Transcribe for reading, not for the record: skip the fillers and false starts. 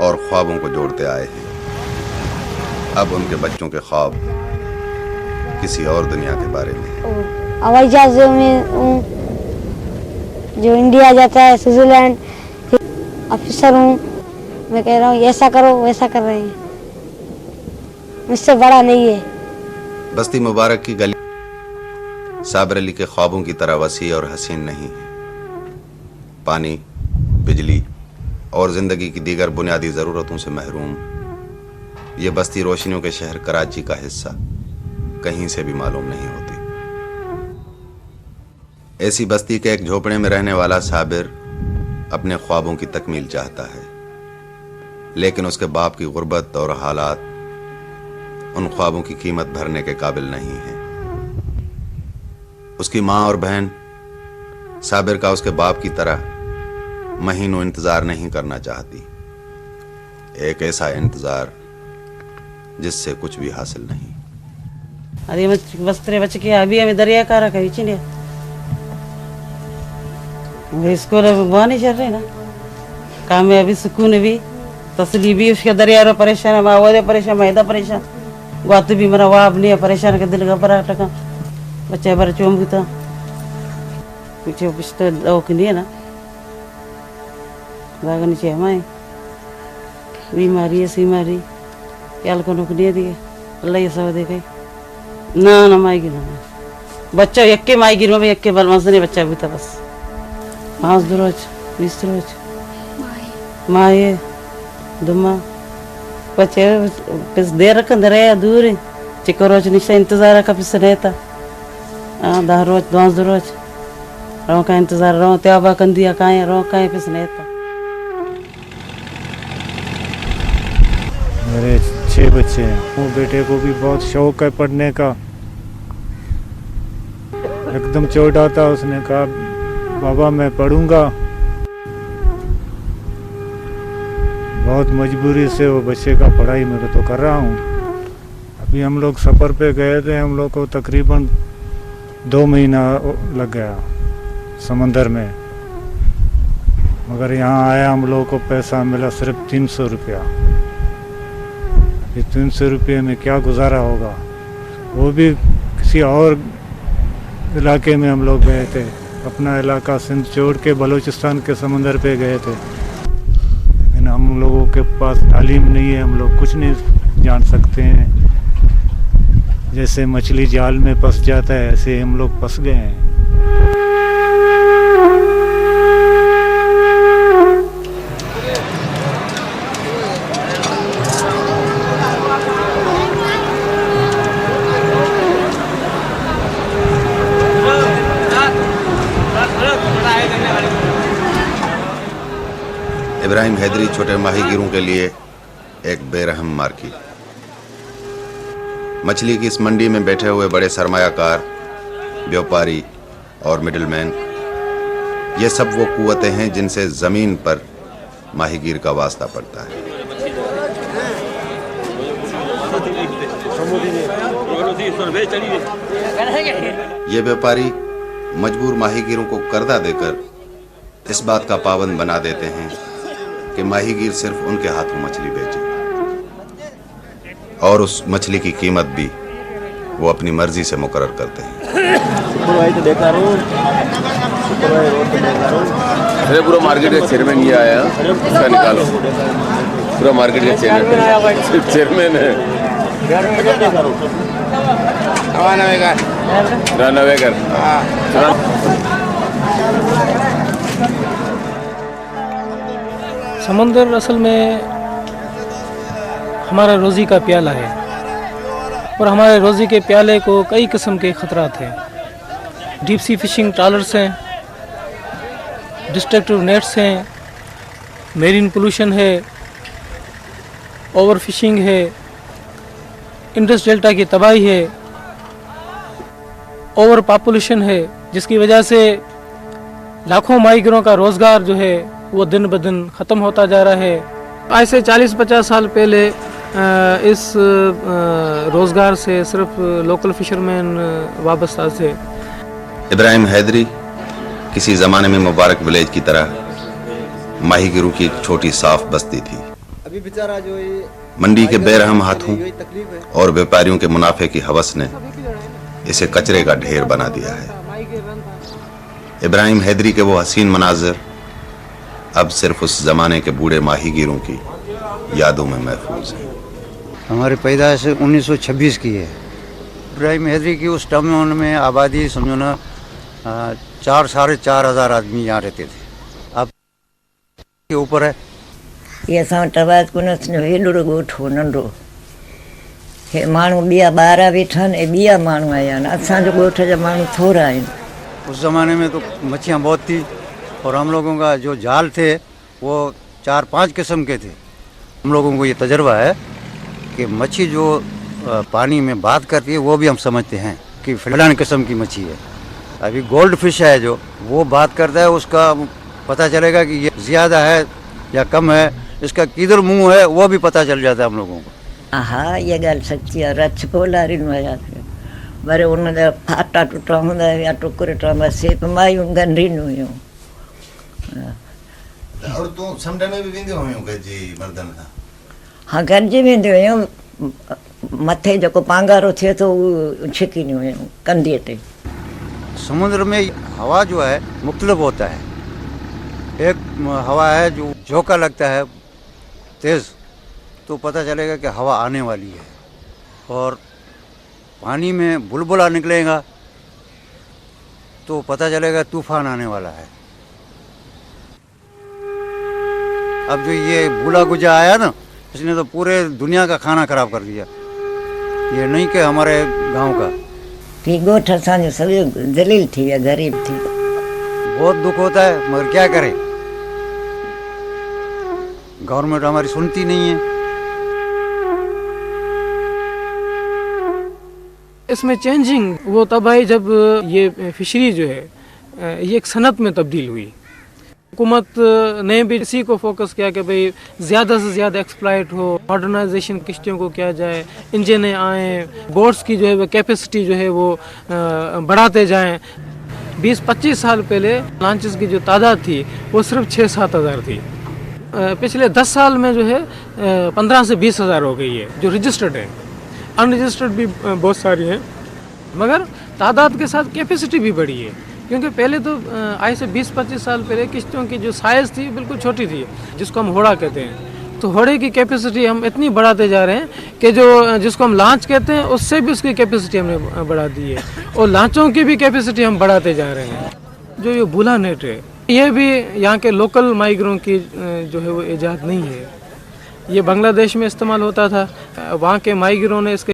और ख्वाबों को जोड़ते आए हैं। अब उनके बच्चों के ख्वाब किसी और दुनिया के बारे में। हवाई जहाज में जो इंडिया जाता है, स्विट्जरलैंड, ऑफिसर हूँ। मैं कह रहा हूँ ऐसा करो वैसा कर रहे हैं, मुझसे बड़ा नहीं है। बस्ती मुबारक की गली साबिर अली के ख्वाबों की तरह वसी और हसीन नहीं है। पानी, बिजली और जिंदगी की दीगर बुनियादी ज़रूरतों से महरूम ये बस्ती रोशनियों के शहर कराची का हिस्सा कहीं से भी मालूम नहीं होती। ऐसी बस्ती के एक झोपड़े में रहने वाला साबिर अपने ख्वाबों की तकमील चाहता है, लेकिन उसके बाप की गुर्बत और हालात उन ख्वाबों की कीमत भरने के काबिल नहीं है। उसकी माँ और बहन साबिर का उसके बाप की तरह महीनों इंतजार नहीं करना चाहती, एक ऐसा इंतजार जिससे कुछ भी हासिल नहीं। अरे वस्त्रे बच के अभी हमें दरिया का रखा चिड़िया इसको वहाँ नहीं चल रहे ना, कामयाबी सुकून भी तसली भी उसके दरिया रो परेशान है, वो परेशान मैदा परेशान गुआत भी मरा वाब नहीं परेशान के दिल घबरा टका बच्चा बार चोंबूता पीछे पिछले लोग नहीं है ना बागन चे हमारे बीमारी है सीमारी क्या को नुक नहीं दिए अल्लाह ये सब देखे ना ना माई गिर बच्चा एक के माई गिर में एक के बल नहीं बच्चा भी था बस 5 रोज 20 रोज माए दुमा बच्चे पिस देर रखन रहे दूर चिको रोज निशा इंतजार का पिस रहता 10 रोज 2 रोज रो का इंतजार रो त्याबा कंदिया काए रो काए पिस रहता। मेरे 6 बच्चे हैं, वो बेटे को भी बहुत शौक है पढ़ने का। एकदम छोटा था, उसने कहा बाबा मैं पढ़ूंगा। बहुत मजबूरी से वो बच्चे का पढ़ाई मैं तो कर रहा हूँ। अभी हम लोग सफ़र पे गए थे, हम लोग को तकरीबन 2 महीना लग गया समंदर में, मगर यहाँ आया हम लोग को पैसा मिला सिर्फ 300 रुपया। ये 300 रुपये में क्या गुजारा होगा, वो भी किसी और इलाके में हम लोग गए थे। अपना इलाका सिंध छोड़ के बलूचिस्तान के समंदर पे गए थे, लेकिन हम लोगों के पास तालीम नहीं है, हम लोग कुछ नहीं जान सकते हैं। जैसे मछली जाल में फंस जाता है ऐसे हम लोग फंस गए हैं। इब्राहिम हैदरी छोटे माहीगीरों के लिए एक बेरहम मार्केट। मछली की इस मंडी में बैठे हुए बड़े सरमायाकार, व्यापारी और मिडलमैन, ये सब वो कुव्वतें हैं जिनसे ज़मीन पर माहीगीर का वास्ता पड़ता है। ये व्यापारी मजबूर माहीगीरों को कर्जा देकर इस बात का पाबंद बना देते हैं कि माहीगीर सिर्फ उनके हाथों मछली बेचे, और उस मछली की कीमत भी वो अपनी मर्जी से मुकर्रर करते हैं। अरे पूरा मार्केट का चेयरमैन ये आया, इसका निकालो। पूरा मार्केट का चेयरमैन सिर्फ चेयरमैन है। नवेकर समंदर असल में हमारा रोज़ी का प्याला है, और हमारे रोज़ी के प्याले को कई किस्म के ख़तरात हैं। डीप सी फिशिंग ट्रॉलर्स हैं, डिस्ट्रक्टिव नेट्स हैं, मेरीन पोल्यूशन है, ओवर फिशिंग है, इंडस डेल्टा की तबाही है, ओवर पॉपुलेशन है, जिसकी वजह से लाखों माहीगीरों का रोज़गार जो है वो दिन ब दिन ख़त्म होता जा रहा है। आज से 40-50 साल पहले इस रोज़गार से सिर्फ लोकल फिशरमैन वाबस्ता थे। इब्राहिम हैदरी किसी ज़माने में मुबारक विलेज की तरह माहीगीरों की एक छोटी साफ बस्ती थी। अभी बेचारा जो ये मंडी के बेरहम हाथों और व्यापारियों के मुनाफे की हवस ने इसे कचरे का ढेर बना दिया है। इब्राहिम हैदरी के वो हसीन मनाजिर अब सिर्फ उस जमाने के बूढ़े माहीगीरों की यादों में महफूज हैं। हमारी पैदाइश 1926 की है। इब्राहिम हैदरी की उस टाइम में आबादी समझो ना 4,500 आदमी यहाँ रहते थे। अब के ऊपर है ये असां टवाज कोन हेॾो ॻोठो नंढो हे माण्हू ॿिया ॿार वेठा आहिनि ऐं ॿिया माण्हू आया आहिनि। असांजो ॻोठ जा माण्हू थोरा आहिनि। उस ज़माने में तो मच्छियाँ बहुत थी और हम लोगों का जो जाल थे वो 4-5 किस्म के थे। हम लोगों को ये तजर्बा है कि मच्छी जो पानी में बात करती है वो भी हम समझते हैं कि फलान किस्म की मच्छी है। अभी गोल्ड फिश है जो वो बात करता है, उसका पता चलेगा कि ये ज़्यादा है या कम है, इसका किधर मुंह है वो भी पता चल जाता है हम लोगों को। हा इहा ॻाल्हि सची आहे। रछ पोलारींदा हुयासीं वरी उन जा फाटा टुटा हूंदा हुया टुकर टुटा सेप मायूं गंढींदियूं हुयूं। और तू समुंड में भी वेंदियूं हुयूं गॾिजी मर्दनि खां? हा गॾिजी वेंदियूं हुयूं। मथे जेको पांगारो थिए थो उहो छिकींदियूं हुयूं कंधीअ ते। समुद्र में हवा जो है मुख्तलिफ होता है। एक हवा है जो झोंका लगता है तेज़ तो पता चलेगा कि हवा आने वाली है, और पानी में बुलबुला निकलेगा तो पता चलेगा तूफान आने वाला है। अब जो ये बुला गुजा आया ना, इसने तो पूरे दुनिया का खाना खराब कर दिया। ये नहीं कि हमारे गांव का। ही ॻोठ असांजो सॼो ज़लील थी विया, ग़रीब थी विया। बहुत दुख होता है मगर क्या करें, गवर्नमेंट हमारी सुनती नहीं है। इसमें चेंजिंग वो तब आई जब ये फिशरी जो है ये एक सनत में तब्दील हुई। हुकूमत ने भी इसी को फोकस किया कि भाई ज़्यादा से ज़्यादा एक्सप्लॉइट हो, मॉडर्नाइजेशन किश्तियों को किया जाए, इंजनें आएँ, बोट्स की जो है वो कैपेसिटी जो है वो बढ़ाते जाएं। 20-25 साल पहले लॉन्चेस की जो तादाद थी वो सिर्फ 6-7 हज़ार थी। पिछले 10 साल में जो है 15 से 20 हज़ार हो गई है जो रजिस्टर्ड है। अनरजिस्टर्ड भी बहुत सारी हैं, मगर तादाद के साथ कैपेसिटी भी बढ़ी है। क्योंकि पहले तो आज से 20-25 साल पहले किश्तियों की जो साइज़ थी बिल्कुल छोटी थी, जिसको हम होड़ा कहते हैं। तो होड़े की कैपेसिटी हम इतनी बढ़ाते जा रहे हैं कि जो जिसको हम लांच कहते हैं उससे भी उसकी कैपेसिटी हमने बढ़ा दी है, और लांचों की भी कैपेसिटी हम बढ़ाते जा रहे हैं। जो ये बुला नेट है ये भी यहाँ के लोकल माइग्रों की जो है वो ईजाद नहीं है। ये बांग्लादेश में इस्तेमाल होता था, वहाँ के माइग्रों ने इसके